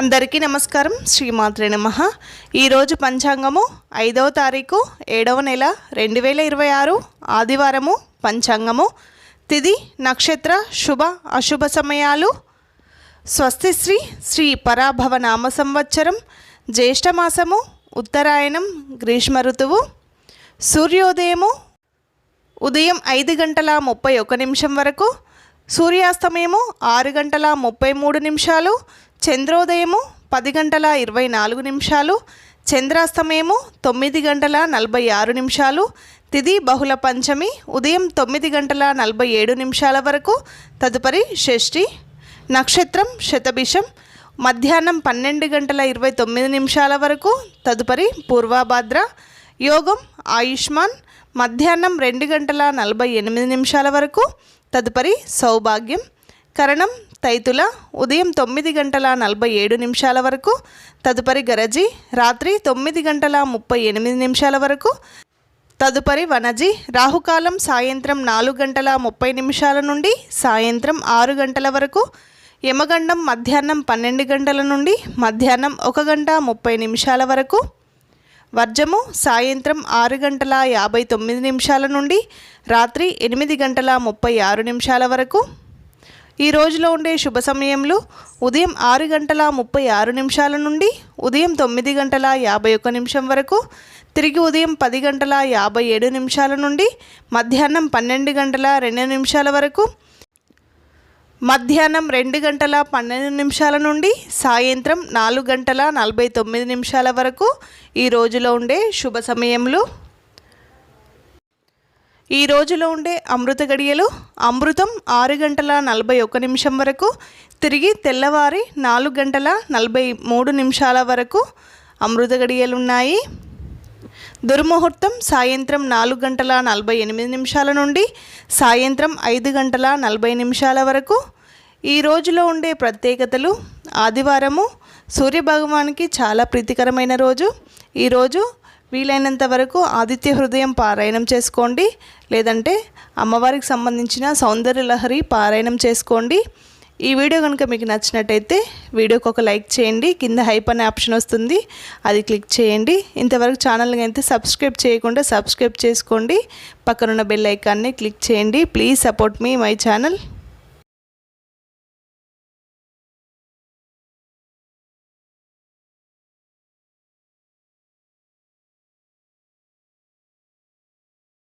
అందరికీ నమస్కారం. శ్రీమాత్రే నమః. ఈరోజు పంచాంగము 5వ తారీఖు 7వ నెల 2026 ఆదివారము. పంచాంగము తిథి నక్షత్ర శుభ అశుభ సమయాలు. స్వస్తి శ్రీ పరాభవ నామ సంవత్సరం జ్యేష్ఠమాసము ఉత్తరాయణం గ్రీష్మ ఋతువు. సూర్యోదయము ఉదయం 5:31 వరకు, సూర్యాస్తమయము 6:33, చంద్రోదయము 10:24, చంద్రాస్తమయము 9:46. తిథి బహుళ పంచమి ఉదయం 9:47 వరకు, తదుపరి షష్ఠి. నక్షత్రం శతభిషం మధ్యాహ్నం 12:29 వరకు, తదుపరి పూర్వభాద్ర. యోగం ఆయుష్మాన్ మధ్యాహ్నం 2:48 వరకు, తదుపరి సౌభాగ్యం. కరణం తైతుల ఉదయం 9:47 వరకు, తదుపరి గరజి రాత్రి 9:38 వరకు, తదుపరి వనజి. రాహుకాలం సాయంత్రం 4:30 నుండి సాయంత్రం 6 వరకు. యమగండం మధ్యాహ్నం 12 నుండి మధ్యాహ్నం 1:30 వరకు. వర్జము సాయంత్రం 6:59 నుండి రాత్రి 8:36 వరకు. ఈ రోజులో ఉండే శుభ సమయములు ఉదయం 6:36 నుండి ఉదయం 9:51 వరకు, తిరిగి ఉదయం 10:57 నుండి మధ్యాహ్నం 12:02 వరకు, మధ్యాహ్నం 2:12 నుండి సాయంత్రం 4:49 వరకు ఈ రోజులో ఉండే శుభ సమయములు. ఈ రోజులో ఉండే అమృత గడియలు అమృతం 6:41 వరకు, తిరిగి తెల్లవారి 4:43 వరకు అమృత గడియలు ఉన్నాయి. దుర్ముహూర్తం సాయంత్రం 4:48 నుండి సాయంత్రం 5:40 వరకు. ఈ రోజులో ఉండే ప్రత్యేకతలు: ఆదివారము సూర్యభగవానికి చాలా ప్రీతికరమైన రోజు. ఈరోజు వీలైనంత వరకు ఆదిత్య హృదయం పారాయణం చేసుకోండి, లేదంటే అమ్మవారికి సంబంధించిన సౌందర్య లహరి పారాయణం చేసుకోండి. ఈ వీడియో కనుక మీకు నచ్చినట్టయితే వీడియోకి ఒక లైక్ చేయండి. కింద హైప్ అనే ఆప్షన్ వస్తుంది, అది క్లిక్ చేయండి. ఇంతవరకు ఛానల్ని అయితే సబ్స్క్రైబ్ చేయకుండా సబ్స్క్రైబ్ చేసుకోండి. పక్కనున్న బెల్ ఐకాన్ని క్లిక్ చేయండి. Please support me my channel.